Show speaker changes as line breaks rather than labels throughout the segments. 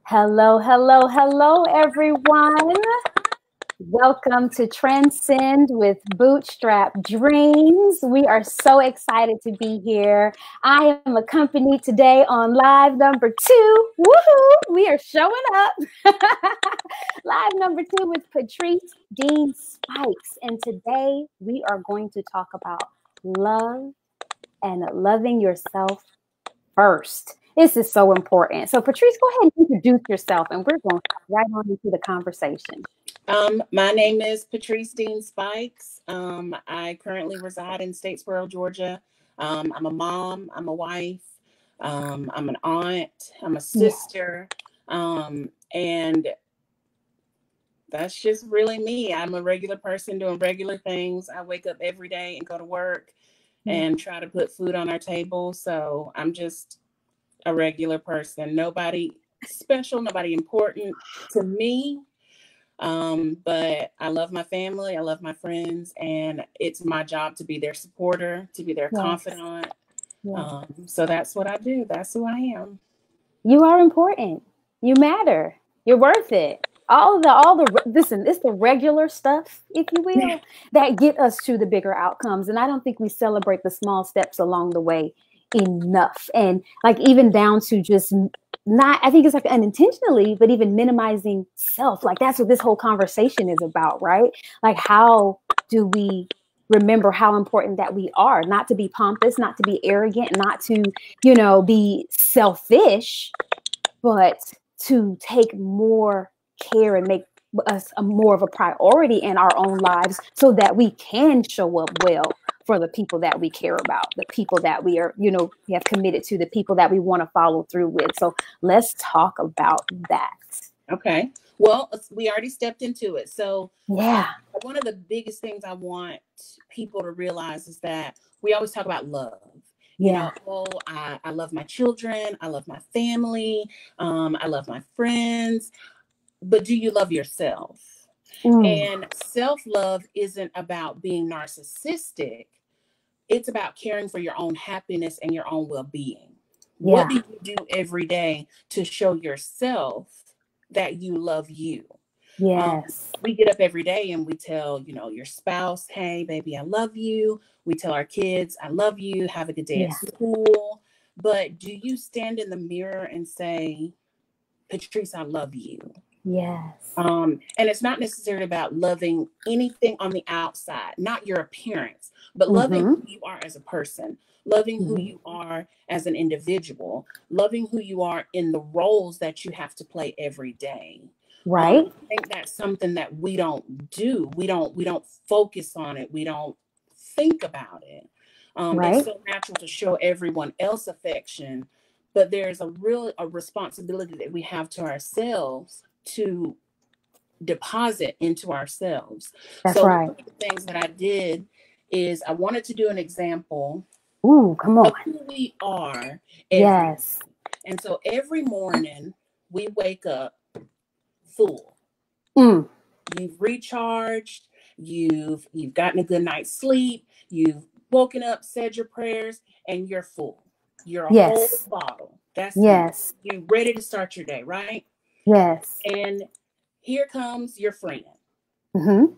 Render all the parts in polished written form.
Hello, hello, hello, everyone. Welcome to Transcend with Bootstrap Dreams. We are so excited to be here. I am accompanied today on live number 2. Woohoo! We are showing up. Live number 2 with Patrice Dean Spikes. And today we are going to talk about love and loving yourself first. This is so important. So Patrice, go ahead and introduce yourself and we're going right on into the conversation.
My name is Patrice Dean Spikes. I currently reside in Statesboro, Georgia. I'm a mom, I'm a wife, I'm an aunt, I'm a sister. And that's just really me. I'm a regular person doing regular things. I wake up every day and go to work and try to put food on our table. So I'm just a regular person. Nobody special, nobody important to me. But I love my family, I love my friends, and it's my job to be their supporter, to be their confidant. So that's what I do. That's who I am.
You are important. You matter. You're worth it. Listen, it's the regular stuff, if you will, that get us to the bigger outcomes. And I don't think we celebrate the small steps along the way enough. And like even down to just not, I think it's like unintentionally, but even minimizing self. Like that's what this whole conversation is about, right? Like how do we remember how important that we are, not to be pompous, not to be arrogant, not to, be selfish, but to take more care and make us more of a priority in our own lives so that we can show up well for the people that we care about, the people that we are, we have committed to, the people that we want to follow through with. So let's talk about that.
Okay. Well, we already stepped into it. So
yeah,
one of the biggest things I want people to realize is that we always talk about love. I love my children. I love my family. I love my friends. But do you love yourself? And self-love isn't about being narcissistic. It's about caring for your own happiness and your own well-being. What do you do every day to show yourself that you love you?
Yes.
We get up every day and we tell, your spouse, hey, baby, I love you. We tell our kids, I love you. Have a good day at school. But do you stand in the mirror and say, Patrice, I love you?
Yes.
And it's not necessarily about loving anything on the outside, not your appearance, but loving who you are as a person, loving who you are as an individual, loving who you are in the roles that you have to play every day.
Right.
I think that's something that we don't do. We don't focus on it. We don't think about it. It's so natural to show everyone else affection, but there's a responsibility that we have to ourselves to deposit into ourselves.
That's right.
One of the things that I did is I wanted to do an example
of
who we are.
Yes.
And so every morning we wake up full. You've recharged, you've gotten a good night's sleep, you've woken up, said your prayers, and you're full. You're a whole bottle. That's you're ready to start your day, right?
Yes.
And here comes your friend. You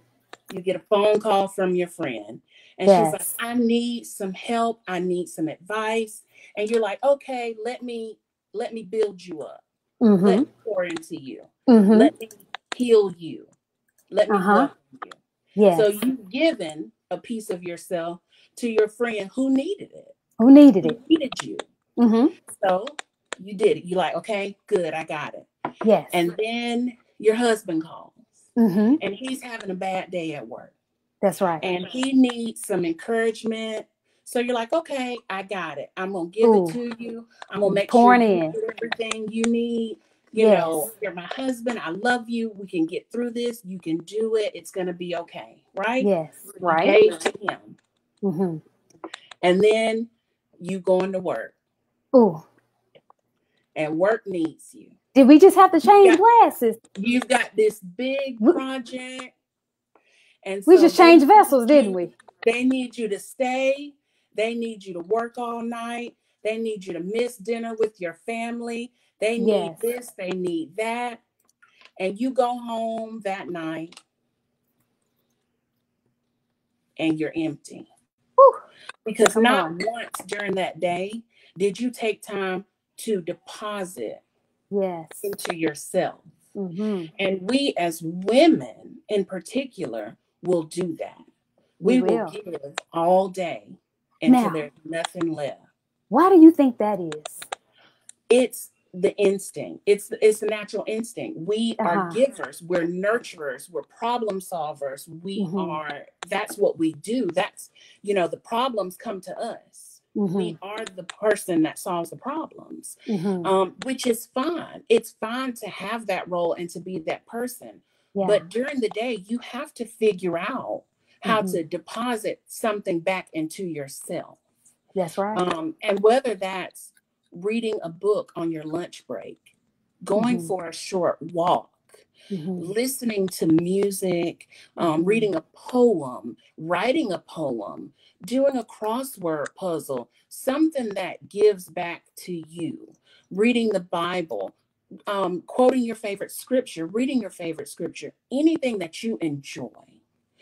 get a phone call from your friend. And she's like, I need some help. I need some advice. And you're like, okay, let me build you up. Let me pour into you. Let me heal you. Let me welcome you. So you've given a piece of yourself to your friend who needed it.
Who needed
you. So you did it. You're like, okay, good. I got it.
Yes.
And then your husband calls and he's having a bad day at work.
That's right.
And he needs some encouragement. So you're like, okay, I got it. I'm going to give it to you. I'm going to make sure you get everything you need. You know, you're my husband. I love you. We can get through this. You can do it. It's going to be okay. Right?
Yes.
Right. You gave to him. And then you going to work. And work needs you.
Did we just have to change glasses?
You've got this big project. And
we just changed vessels, didn't we?
They need you to stay. They need you to work all night. They need you to miss dinner with your family. They need
Yes.
this, they need that. And you go home that night and you're empty.
Whew.
Because
Come
not
on.
once during that day did you take time to deposit
Yes.
into yourself.
Mm-hmm.
And we as women in particular will do that. We will
will.
give all day until
Now,
there's nothing left.
why do you think that is?
It's the instinct. It's the natural instinct. We are givers. We're nurturers. We're problem solvers. That's what we do. That's, the problems come to us. We are the person that solves the problems, which is fine. It's fine to have that role and to be that person. Yeah. But during the day, you have to figure out how to deposit something back into yourself.
That's right.
And whether that's reading a book on your lunch break, going for a short walk, listening to music, reading a poem, writing a poem, doing a crossword puzzle, something that gives back to you, reading the Bible, quoting your favorite scripture, reading your favorite scripture, anything that you enjoy.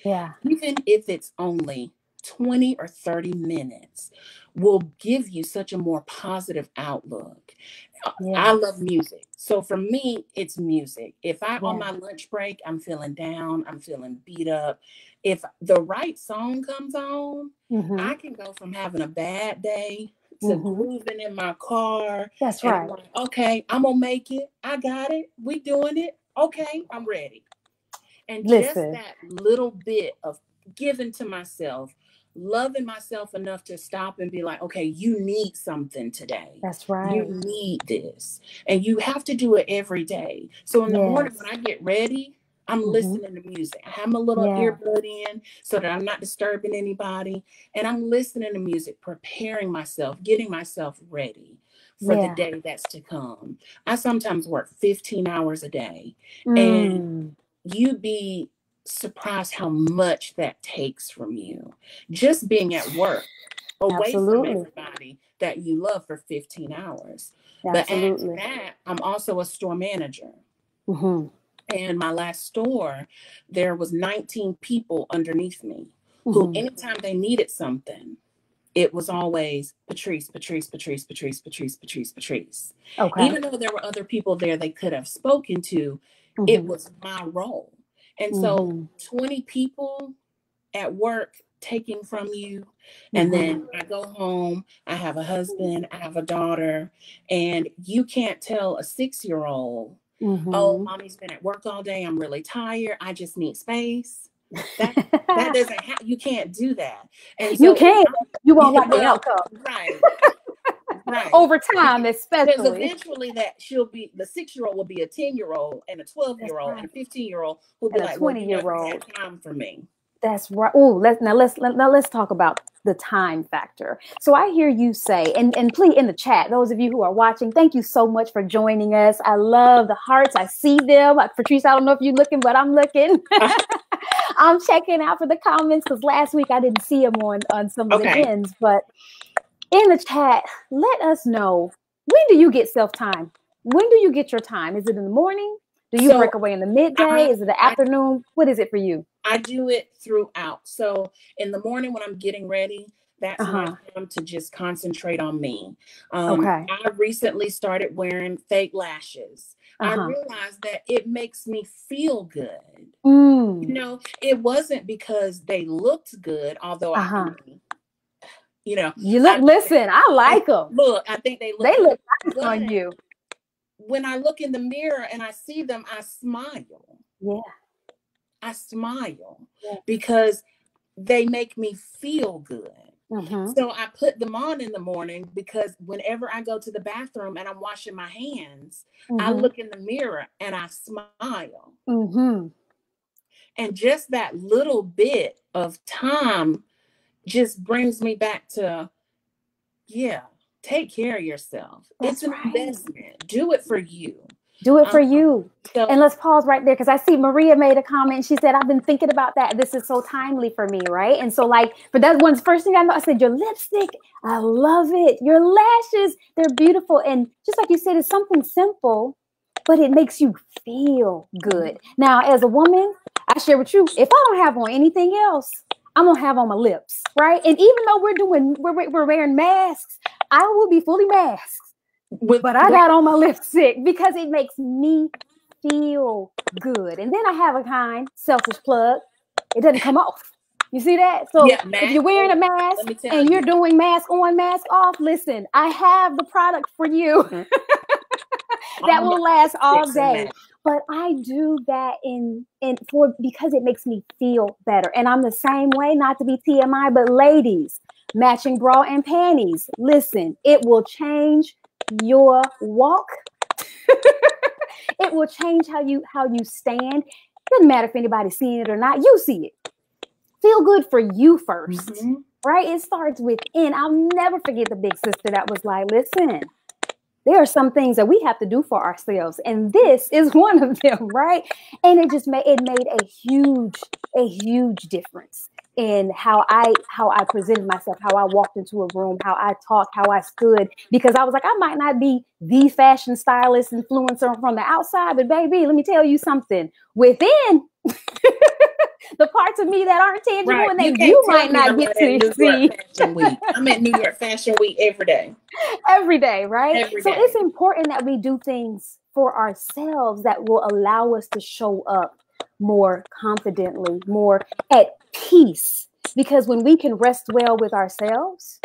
Yeah.
Even if it's only 20 or 30 minutes, will give you such a more positive outlook. Yeah. I love music. So for me, it's music. If on my lunch break, I'm feeling down, I'm feeling beat up. If the right song comes on, I can go from having a bad day to grooving in my car.
That's right.
I'm like, okay, I'm going to make it. I got it. We doing it. Okay, I'm ready. And just that little bit of giving to myself, loving myself enough to stop and be like, okay, you need something today.
That's right.
You need this. And you have to do it every day. So in the morning when I get ready, I'm listening to music. I have my little earbud in so that I'm not disturbing anybody. And I'm listening to music, preparing myself, getting myself ready for the day that's to come. I sometimes work 15 hours a day. And you'd be surprised how much that takes from you. Just being at work, away from everybody that you love for 15 hours. But after that, I'm also a store manager. And my last store, there was 19 people underneath me who anytime they needed something, it was always Patrice, Patrice, Patrice, Patrice, Patrice, Patrice, Patrice. Okay. Even though there were other people there they could have spoken to, it was my role. And so 20 people at work taking from you. And then I go home, I have a husband, I have a daughter, and you can't tell a 6-year-old, oh, mommy's been at work all day. I'm really tired. I just need space. That doesn't happen. You can't do that. And so
you can't. You won't like the outcome.
Right. Right.
Over time, especially.
Because eventually the 6-year-old will be a 10-year-old and a 12-year-old and a 15-year-old who'll be like,
20-year-old.
Have time for me.
That's right. Oh, let's talk about the time factor. So I hear you say, and please in the chat, those of you who are watching, thank you so much for joining us. I love the hearts. I see them. Patrice, I don't know if you're looking, but I'm looking. I'm checking out for the comments because last week I didn't see them on some of the ends. But in the chat, let us know, when do you get self-time? When do you get your time? Is it in the morning? Do you break away in the midday? Is it the afternoon? What is it for you?
I do it throughout. So in the morning when I'm getting ready, that's my time to just concentrate on me. I recently started wearing fake lashes. I realized that it makes me feel good. It wasn't because they looked good, although
I like them.
Look, I think they
look nice on you.
When I look in the mirror and I see them, I smile.
Yeah.
I smile because they make me feel good. So I put them on in the morning because whenever I go to the bathroom and I'm washing my hands, I look in the mirror and I smile. And just that little bit of time just brings me back to, take care of yourself. It's an investment. Do it for you.
Do it for you.
So,
And let's pause right there because I see Maria made a comment. She said, I've been thinking about that. This is so timely for me, right? And so, like, for that one's first thing I know, I said, your lipstick, I love it. Your lashes, they're beautiful. And just like you said, it's something simple, but it makes you feel good. Now, as a woman, I share with you, if I don't have on anything else, I'm gonna have on my lips, right? And even though we're wearing masks, I will be fully masked. But I got on my lipstick because it makes me feel good. And then I have a kind selfish plug. It doesn't come off. You see that? So
yeah,
if you're wearing a mask and you're doing mask on, mask off, listen, I have the product for you that will last all day. But I do that because it makes me feel better. And I'm the same way, not to be TMI, but ladies, matching bra and panties. Listen, it will change your walk. It will change how you stand. Doesn't matter if anybody's seeing it or not. You see it. Feel good for you first, right? It starts within. I'll never forget the big sister that was like, listen, there are some things that we have to do for ourselves, and this is one of them, right? And it made a huge difference in how I presented myself, how I walked into a room, how I talked, how I stood, because I was like, I might not be the fashion stylist influencer from the outside, but baby, let me tell you something. Within the parts of me that aren't tangible, right, and that you might not get to see.
I'm at New York Fashion Week every day.
Every day, right? Every day. So it's important that we do things for ourselves that will allow us to show up more confidently, more at peace. Because when we can rest well with ourselves,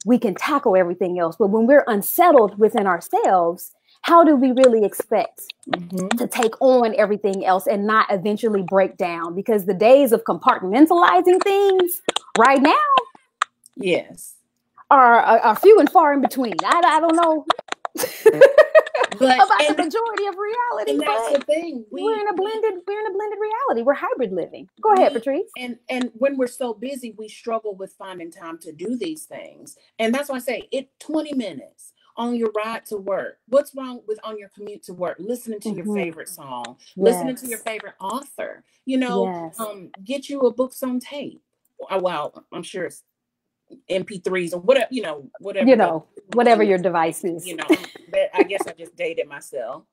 we can tackle everything else. But when we're unsettled within ourselves, how do we really expect to take on everything else and not eventually break down? Because the days of compartmentalizing things right now,
yes,
are few and far in between. I don't know about the majority of reality.
And that's the thing.
We're in a blended reality. We're hybrid living. Go ahead, Patrice.
And when we're so busy, we struggle with finding time to do these things. And that's why I say 20 minutes on your ride to work. What's wrong with on your commute to work? Listening to your favorite song, listening to your favorite author, get you a books on tape. Well, I'm sure it's MP3s or whatever,
whatever your device is.
I guess I just dated myself.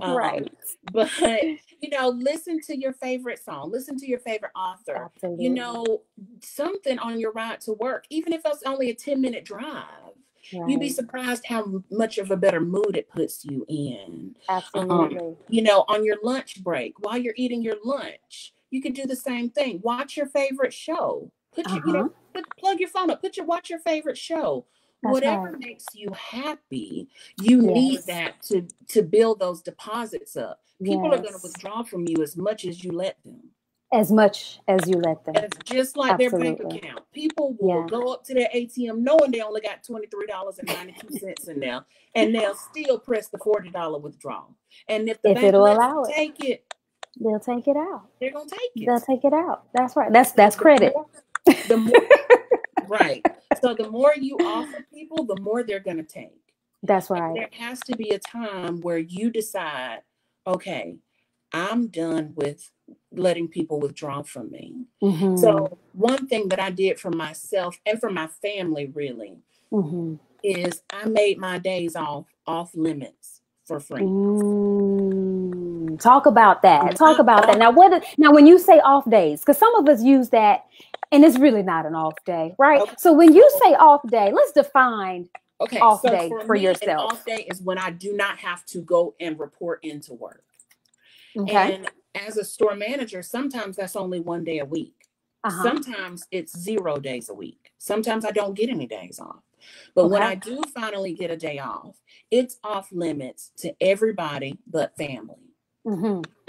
Right.
But listen to your favorite song, listen to your favorite author. Absolutely. Something on your ride to work, even if it's only a 10-minute drive. Right. You'd be surprised how much of a better mood it puts you in.
Absolutely.
On your lunch break, while you're eating your lunch, you could do the same thing. Watch your favorite show. Plug your phone up. Watch your favorite show. That's whatever right. Makes you happy, you need that to build those deposits up. People are going to withdraw from you as much as you let them.
As much as you let them.
It's just like Absolutely. Their bank account. People will go up to their ATM knowing they only got $23.92 in there, and they'll still press the $40 withdrawal. And if the bank lets take it,
they'll take it out.
They're going to take it.
They'll take it out. That's right. That's credit.
The more, right. So the more you offer people, the more they're going to take.
That's right.
And there has to be a time where you decide, okay, I'm done with letting people withdraw from me. Mm-hmm. So one thing that I did for myself and for my family really is I made my days off limits for friends.
Talk about that. Now when you say off days, because some of us use that and it's really not an off day, right? Okay. So when you say off day, let's define off day for yourself.
An off day is when I do not have to go and report into work. Okay. And as a store manager, sometimes that's only one day a week. Sometimes it's 0 days a week. Sometimes I don't get any days off. But when I do finally get a day off, it's off limits to everybody but family.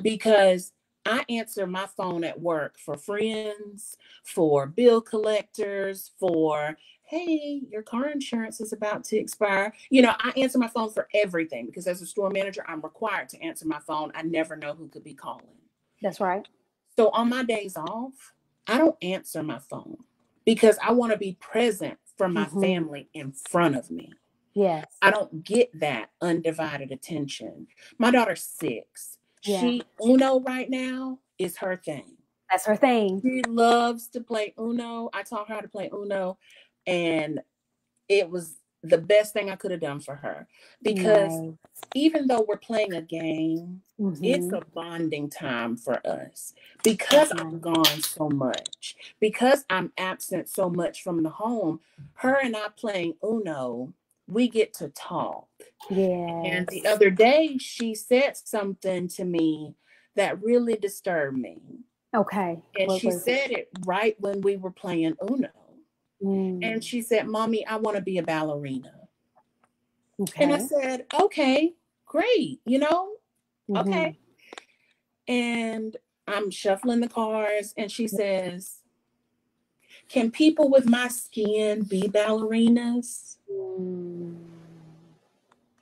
Because I answer my phone at work for friends, for bill collectors, for, hey, your car insurance is about to expire. I answer my phone for everything because as a store manager, I'm required to answer my phone. I never know who could be calling.
That's right.
So on my days off, I don't answer my phone because I want to be present for my family in front of me.
Yes.
I don't get that undivided attention. My daughter's 6.
Yeah.
Uno right now is her thing.
That's her thing.
She loves to play Uno. I taught her how to play Uno, and it was the best thing I could have done for her, because
Nice.
even though we're playing a game, it's a bonding time for us, because I'm gone so much, because I'm absent so much from the home. Her and I playing Uno, we get to talk.
Yes.
And the other day she said something to me that really disturbed me.
Okay.
And she said it right when we were playing Uno. And she said, "Mommy, I want to be a ballerina."
Okay.
And I said, "Okay, great, okay." And I'm shuffling the cards, and she says, "Can people with my skin be ballerinas?"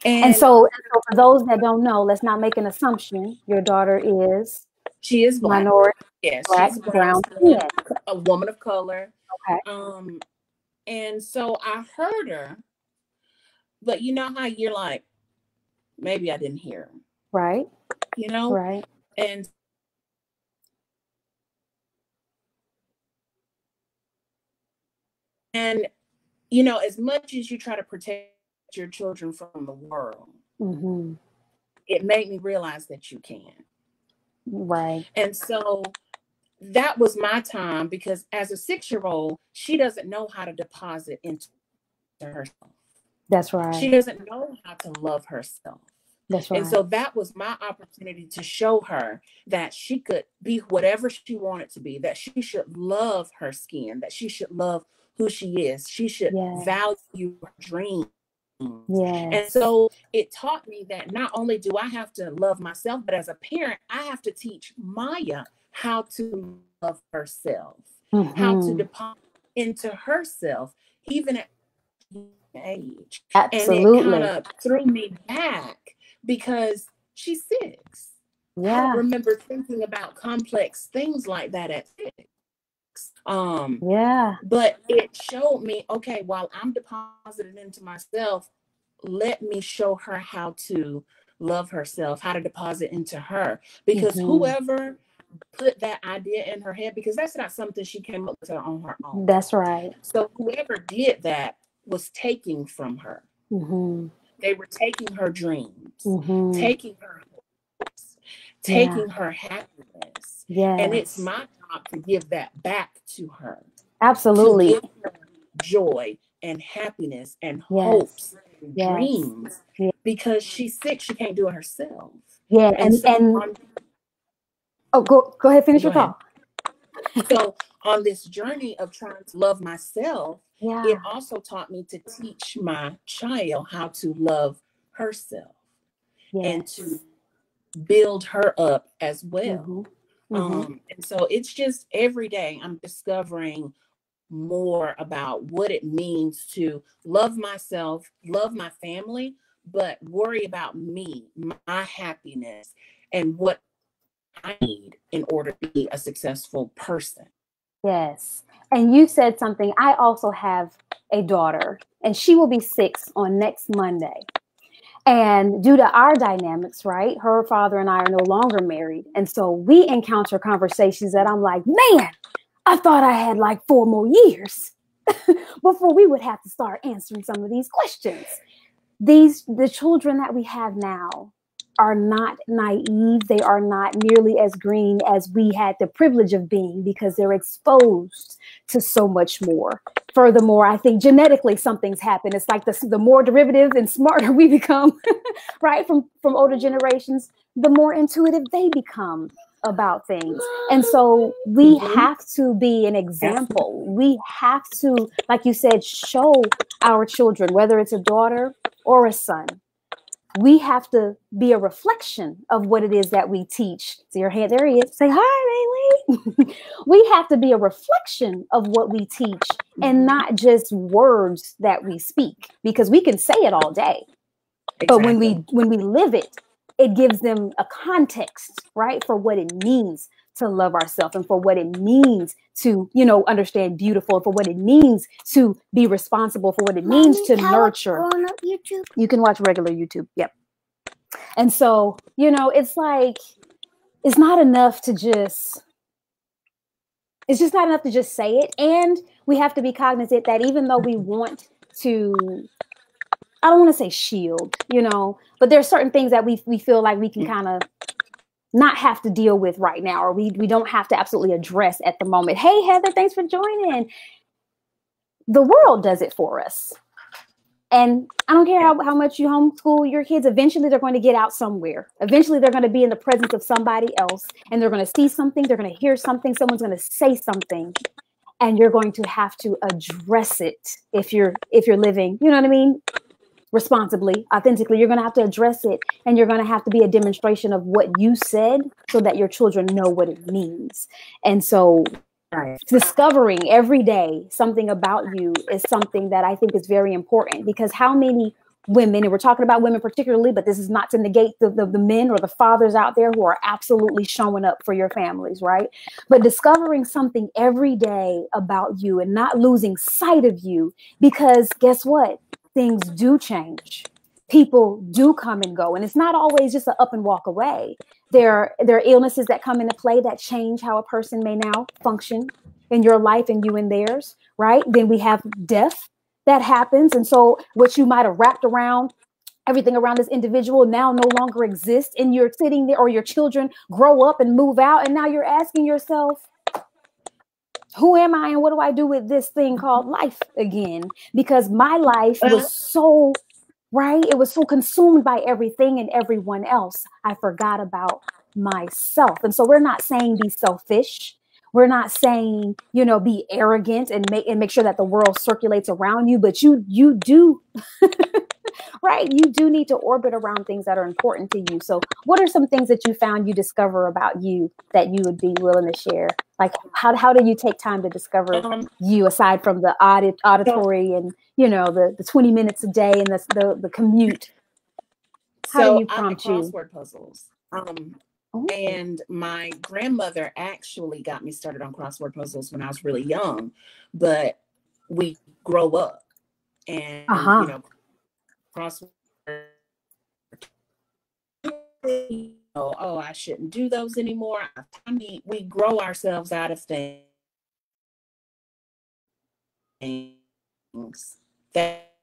And so for those that don't know, let's not make an assumption. Your daughter is
she is black.
Minority.
Yes,
Black,
she's
brown
skin, a woman of color.
Okay.
And so I heard her, but you know how you're like, maybe I didn't hear her.
Right.
Right. And as much as you try to protect your children from the world, it made me realize that you can't.
Right.
And so that was my time, because as a 6-year-old, she doesn't know how to deposit into herself.
That's right.
She doesn't know how to love herself.
That's right.
And so that was my opportunity to show her that she could be whatever she wanted to be, that she should love her skin, that she should love who she is. She should value her dreams.
Yes.
And so it taught me that not only do I have to love myself, but as a parent, I have to teach Maya how to love herself, how to deposit into herself, even at age.
Absolutely.
And it kind of threw me back, because she's 6.
Yeah.
I don't remember thinking about complex things like that at 6. But it showed me, okay, while I'm depositing into myself, let me show her how to love herself, how to deposit into her, because whoever put that idea in her head, because that's not something she came up with on her own.
That's right.
So whoever did that was taking from her. They were taking her dreams, taking her hopes, taking her happiness. And it's my job to give that back to her.
Absolutely.
To give her joy and happiness and hopes and dreams, because she's 6, she can't do it herself.
Yeah. Go ahead, finish your thought.
So on this journey of trying to love myself, it also taught me to teach my child how to love herself and to build her up as well. And so it's just every day I'm discovering more about what it means to love myself, love my family, but worry about me, my happiness, and what I need in order to be a successful person.
Yes. And you said something. I also have a daughter, and she will be 6 on next Monday. And due to our dynamics, right, her father and I are no longer married. And so we encounter conversations that I'm like, man, I thought I had like 4 more years before we would have to start answering some of these questions. The children that we have now are not naive. They are not nearly as green as we had the privilege of being, because they're exposed to so much more. Furthermore, I think genetically something's happened. It's like the more derivative and smarter we become, right, from older generations, the more intuitive they become about things. And so we have to be an example. We have to, like you said, show our children, whether it's a daughter or a son, we have to be a reflection of what it is that we teach. So your hand, there he is. Say hi, Bailey. We have to be a reflection of what we teach, and not just words that we speak, because we can say it all day. Exactly. But when we live it, it gives them a context, right, for what it means to love ourselves and for what it means to, understand beautiful, for what it means to be responsible, for what it means to nurture. You can watch regular YouTube. Yep. And so, it's like, it's not enough to just, it's just not enough to just say it. And we have to be cognizant that even though we want to, I don't want to say shield, but there's certain things that we feel like we can kind of not have to deal with right now, or we don't have to absolutely address at the moment. Hey, Heather, thanks for joining. The world does it for us. And I don't care how much you homeschool your kids, eventually they're going to get out somewhere. Eventually they're going to be in the presence of somebody else, and they're going to see something, they're going to hear something, someone's going to say something, and you're going to have to address it if you're living, you know what I mean? Responsibly, authentically, you're going to have to address it, and you're going to have to be a demonstration of what you said so that your children know what it means. And so discovering every day something about you is something that I think is very important, because how many women, and we're talking about women particularly, but this is not to negate the men or the fathers out there who are absolutely showing up for your families, right? But discovering something every day about you and not losing sight of you, because guess what? Things do change. People do come and go, and it's not always just an up and walk away. There are illnesses that come into play that change how a person may now function in your life and you in theirs, right? Then we have death that happens. And so what you might have wrapped around, everything around this individual now no longer exists, and you're sitting there, or your children grow up and move out, and now you're asking yourself, who am I and what do I do with this thing called life again? Because my life was so, right? It was so consumed by everything and everyone else. I forgot about myself. And so we're not saying be selfish. We're not saying, be arrogant and make sure that the world circulates around you, but you do, right? You do need to orbit around things that are important to you. So what are some things that you found you discover about you that you would be willing to share? Like how do you take time to discover you, aside from the auditory and, the 20 minutes a day and the commute? How do you prompt
you? Crossword puzzles. And my grandmother actually got me started on crossword puzzles when I was really young, but we grow up and, crossword, I shouldn't do those anymore. I mean, we grow ourselves out of things that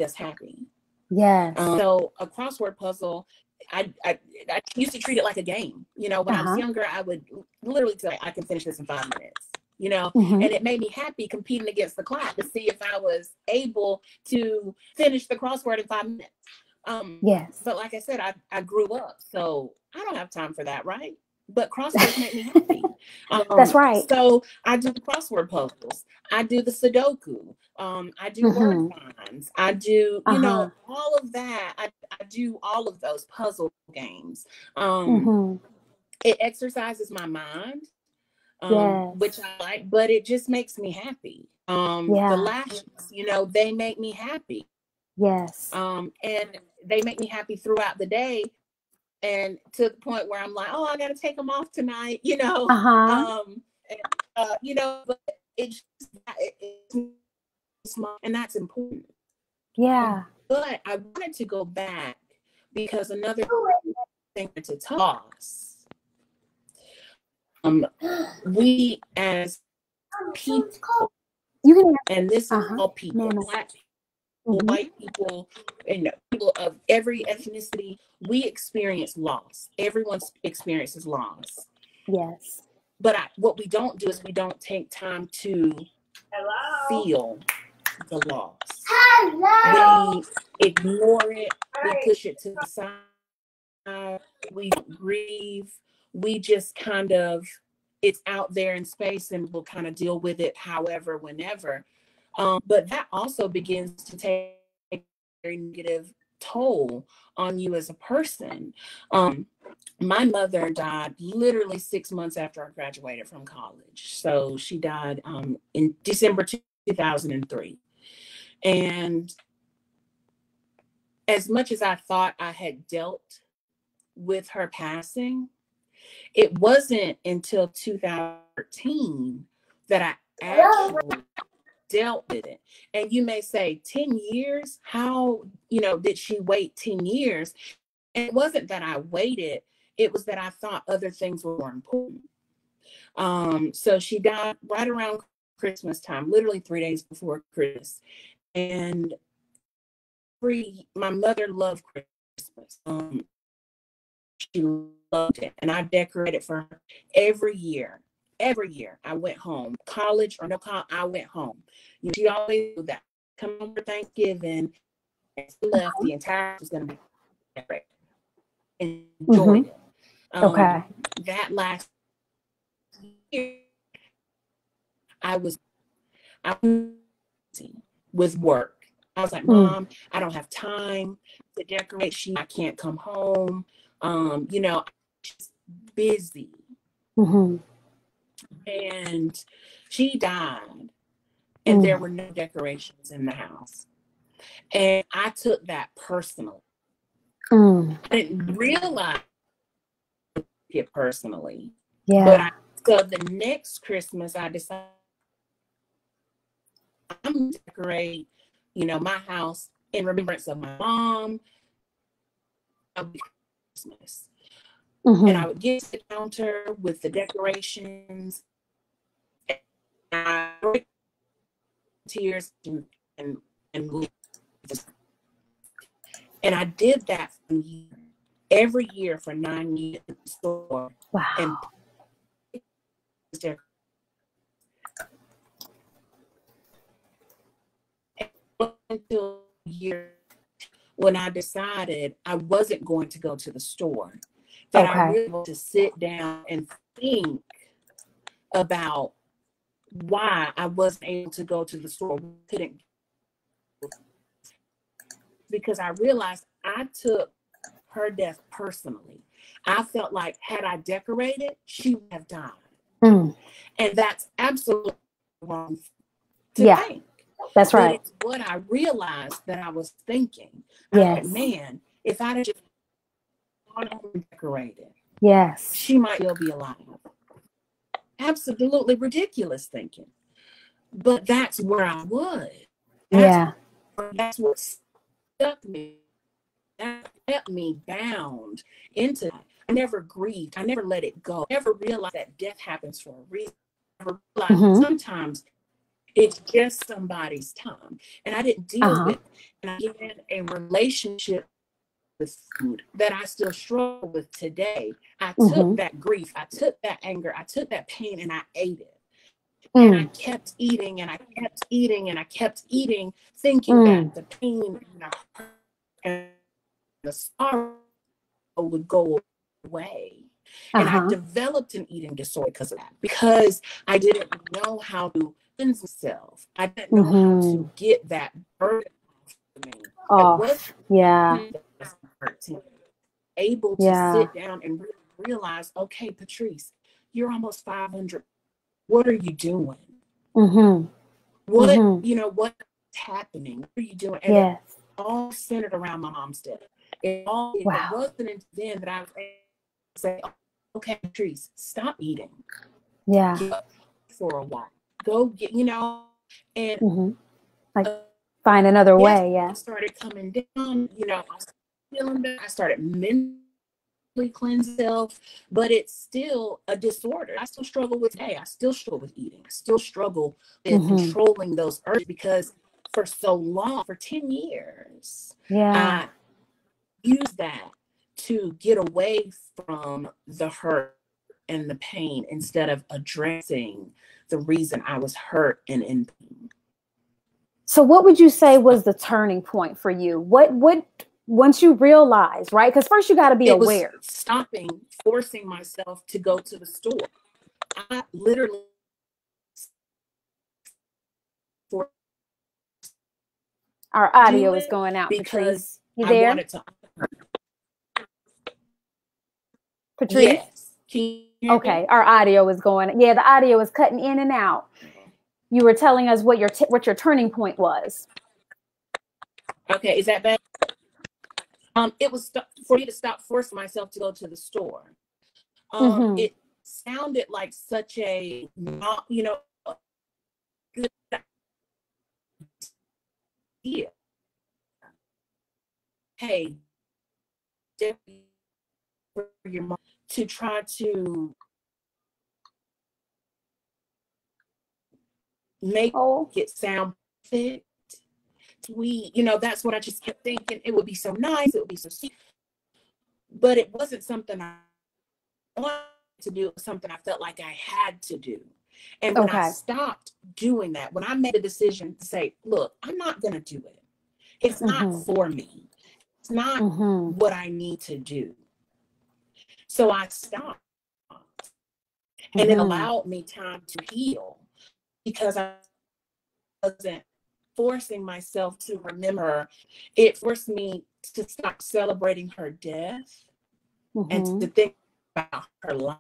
just happen.
Yeah.
So a crossword puzzle, I used to treat it like a game. When I was younger, I would literally say, I can finish this in 5 minutes, and it made me happy competing against the clock to see if I was able to finish the crossword in 5 minutes.
Yes.
But like I said, I grew up, so I don't have time for that, right? But crosswords make me happy.
That's right.
So I do the crossword puzzles. I do the Sudoku. I do word finds. I do, all of that. I do all of those puzzle games. It exercises my mind, which I like, but it just makes me happy. The lashes, they make me happy.
Yes.
And they make me happy throughout the day. And to the point where I'm like, I got to take them off tonight, but it's small, and that's important.
Yeah.
But I wanted to go back because another thing to toss. We as people, and this is all people, Black people, white people, and people of every ethnicity, we experience loss. Everyone experiences loss.
Yes.
But what we don't do is we don't take time to feel the loss. We ignore it. We push it to the side. We grieve. We just kind of, it's out there in space, and we'll kind of deal with it however, whenever. But that also begins to take a very negative toll on you as a person. My mother died literally 6 months after I graduated from college. So she died in December 2003. And as much as I thought I had dealt with her passing, It wasn't until 2013 that I actually dealt with it. And you may say 10 years, how, did she wait 10 years? And it wasn't that I waited, it was that I thought other things were more important. So she died right around Christmas time, literally 3 days before Christmas. And my mother loved Christmas. She loved it. And I decorated for her every year. Every year I went home, college or no college, I went home. She always knew that. Come home for Thanksgiving, and she left, the entire house was going to be decorated. Enjoyed it.
Okay.
That last year, I was with work. I was like, Mom, I don't have time to decorate. I can't come home. I'm just busy. And she died, and there were no decorations in the house. And I took that personally. I didn't realize it personally.
Yeah.
So the next Christmas, I decided I'm going to decorate, my house in remembrance of my mom. Christmas. And I would get to the counter with the decorations, and I break tears and I did that every year for 9 years in the store.
Wow.
And until a year when I decided I wasn't going to go to the store, that I really wanted to sit down and think about why I wasn't able to go to the store. Because I realized I took her death personally. I felt like had I decorated, she would have died. And that's absolutely wrong to think.
That's right.
But it's what I realized that I was thinking. Yes. Like, man, if I'd have just gone home and decorated,
yes,
she might still be alive. Absolutely ridiculous thinking. But that's where I was. That's what stuck me. That kept me bound into that. I never grieved. I never let it go. I never realized that death happens for a reason. I never realized sometimes it's just somebody's time. And I didn't deal with it. And I get in a relationship with food that I still struggle with today. I took that grief, I took that anger, I took that pain, and I ate it. And I kept eating, and I kept eating, and I kept eating, thinking that the pain and the sorrow would go away. And I developed an eating disorder because of that, because I didn't know how to cleanse myself. I didn't know how to get that burden off me. Able to sit down and realize, okay, Patrice, you're almost 500. What are you doing? What's happening? What are you doing? And it's all centered around my mom's death. It wasn't until then that I was able to say, okay, Patrice, stop eating. Get up for a while. Go get, and
find another way.
I started coming down, I was feeling better. I started mentally cleansing myself, but it's still a disorder. I still struggle with today. I still struggle with eating. I still struggle with controlling those urges, because for so long, for 10 years, I used that to get away from the hurt and the pain instead of addressing the reason I was hurt and in pain.
So what would you say was the turning point for you? What once you realize, right? Because first you got to be aware.
Stopping, forcing myself to go to the store. I literally
our audio is going out, Patrice. You there?
I wanted to.
Patrice?
Yes.
Okay, our audio is going. Yeah, the audio is cutting in and out. You were telling us what your turning point was.
Okay, is that bad? It was for me to stop forcing myself to go to the store. It sounded like such a not, good idea. Hey, for your mom to try to make it sound fit. That's what I just kept thinking. It would be so nice. It would be so sweet. But it wasn't something I wanted to do. It was something I felt like I had to do. And when I stopped doing that, when I made a decision to say, look, I'm not going to do it. It's not for me. It's not what I need to do. So I stopped. And it allowed me time to heal because I wasn't forcing myself to remember. It forced me to stop celebrating her death and to think about her life.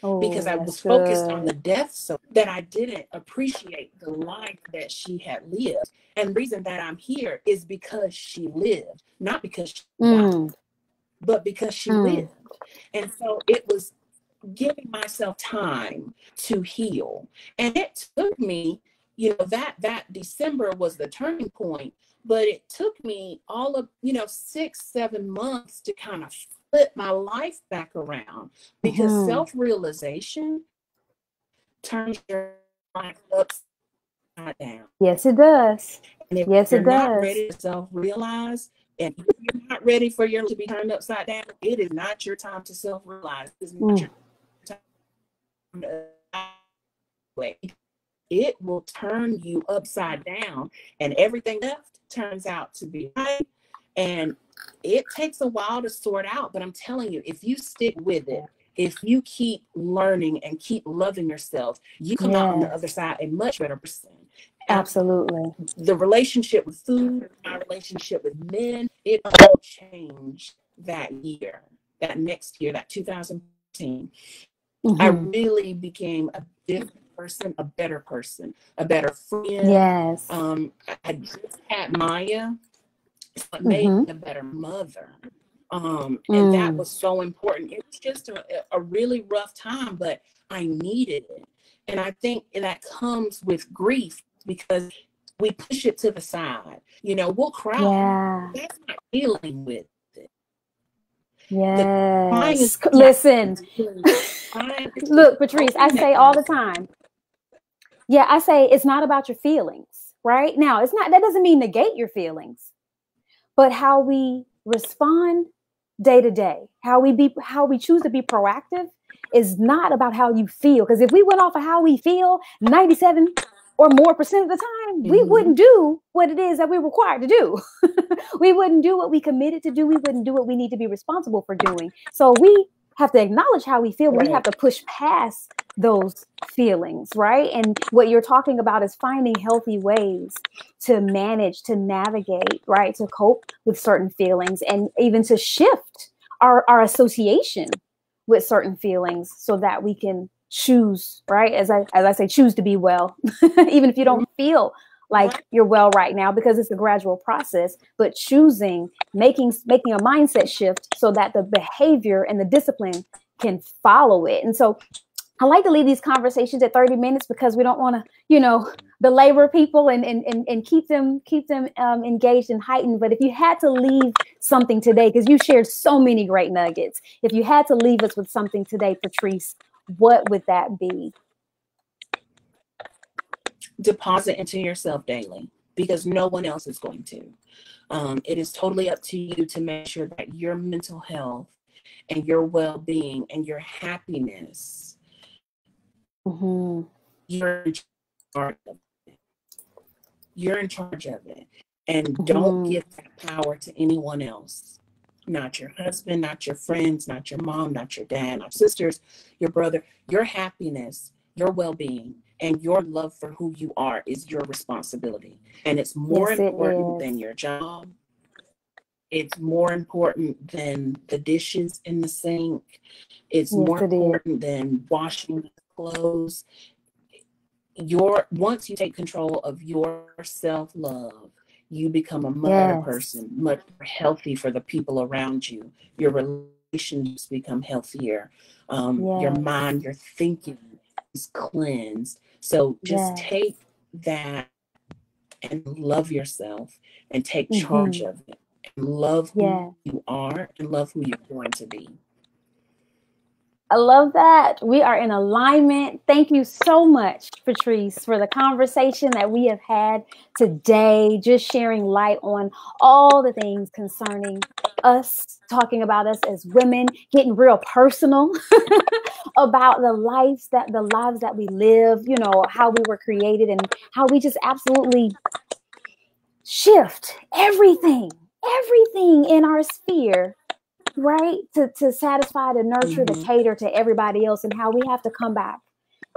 Because I was focused on the death so that I didn't appreciate the life that she had lived. And the reason that I'm here is because she lived, not because she died, but because she lived. And so it was giving myself time to heal. And it took me, that December was the turning point, but it took me all of, 6-7 months to kind of flip my life back around, because self-realization turns your life upside down.
Yes, it does.
And if you're not ready to self-realize, and if you're not ready for your life to be turned upside down, it is not your time to self-realize. It's not your time to evaluate. It will turn you upside down, and everything left turns out to be right. And it takes a while to sort out, but I'm telling you, if you stick with it, if you keep learning and keep loving yourself, you come out on the other side a much better person.
Absolutely.
The relationship with food, my relationship with men, it all changed that year, that next year, that 2014. I really became a different person, a better friend.
Yes.
I just had Maya, so it made me a better mother. And that was so important. It was just a really rough time, but I needed it. And I think that comes with grief, because we push it to the side. We'll cry.
Yeah.
That's not dealing with it.
Yes. Listen. Look, Patrice, I say all the time. Yeah, I say it's not about your feelings, right? Now, it's not, that doesn't mean negate your feelings, but how we respond day to day, how we choose to be proactive is not about how you feel. Because if we went off of how we feel 97 or more % of the time, we wouldn't do what it is that we're required to do. We wouldn't do what we committed to do. We wouldn't do what we need to be responsible for doing. So we have to acknowledge how we feel, but we have to push past those feelings, right? And what you're talking about is finding healthy ways to manage, to navigate, right? To cope with certain feelings, and even to shift our association with certain feelings so that we can choose, right? As I say, choose to be well, even if you don't feel like you're well right now, because it's a gradual process, but choosing, making a mindset shift so that the behavior and the discipline can follow it. And so I like to leave these conversations at 30 minutes because we don't want to, belabor people and keep them engaged and heightened. But if you had to leave something today, because you shared so many great nuggets, if you had to leave us with something today, Patrice, what would that be?
Deposit into yourself daily, because no one else is going to. It is totally up to you to make sure that your mental health and your well-being and your happiness, you're in charge of it. You're in charge of it. And don't give that power to anyone else. Not your husband, not your friends, not your mom, not your dad, not your sisters, your brother. Your happiness, your well-being, and your love for who you are is your responsibility. And it's more important than your job. It's more important than the dishes in the sink. It's more important than washing clothes. Once you take control of your self-love, you become a better person, much more healthy for the people around you. Your relationships become healthier. Your
Yes.
mind, your thinking is cleansed. So just
Yes.
take that and love yourself and take charge
Mm-hmm.
of it. And love
Yeah.
who you are and love who you're going to be.
I love that. We are in alignment. Thank you so much, Patrice, for the conversation that we have had today, just sharing light on all the things concerning us, talking about us as women, getting real personal about the lives that we live, you know, how we were created and how we just absolutely shift everything in our sphere, right? To satisfy, to nurture, to cater to everybody else, and how we have to come back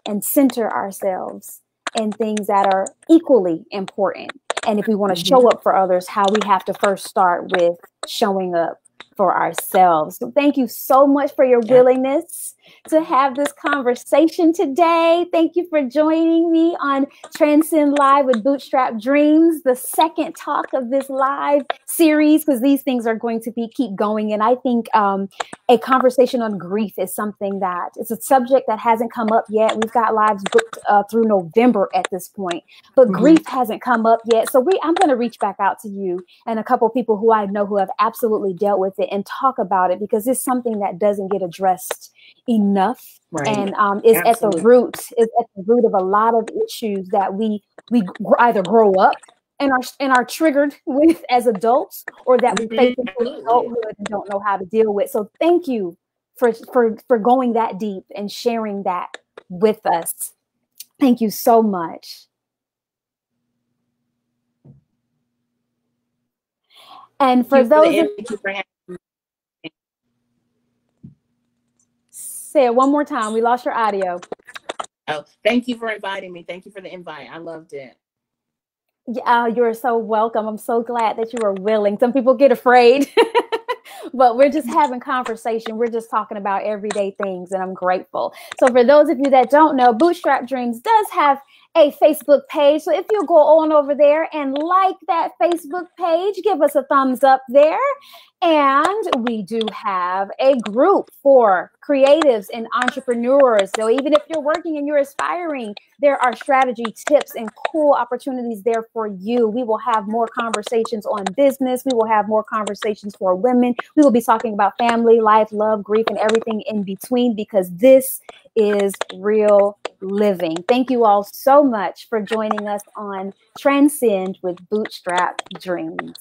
and center ourselves in things that are equally important. And if we want to show up for others, how we have to first start with showing up for ourselves. So thank you so much for your willingness to have this conversation today. Thank you for joining me on Transcend Live with Bootstrap Dreams, the second talk of this live series, because these things are going to keep going. And I think a conversation on grief is something that it's a subject that hasn't come up yet. We've got lives booked through November at this point, but grief hasn't come up yet. So I'm going to reach back out to you and a couple of people who I know who have absolutely dealt with it and talk about it, because it's something that doesn't get addressed enough. Right. And is at the root of a lot of issues that we either grow up and are triggered with as adults, or that we face into adulthood and don't know how to deal with. So thank you for going that deep and sharing that with us. Thank you so much. And for those say it one more time. We lost your audio.
Oh, thank you for inviting me. Thank you for the invite. I loved it.
Yeah, you're so welcome. I'm so glad that you are willing. Some people get afraid, but we're just having conversation. We're just talking about everyday things, and I'm grateful. So for those of you that don't know, Bootstrap Dreams does have a Facebook page. So if you'll go on over there and like that Facebook page, give us a thumbs up there. And we do have a group for creatives and entrepreneurs. So even if you're working and you're aspiring, there are strategy tips and cool opportunities there for you. We will have more conversations on business. We will have more conversations for women. We will be talking about family, life, love, grief, and everything in between, because this is real living. Thank you all so much for joining us on Transcend with Bootstrap Dreams.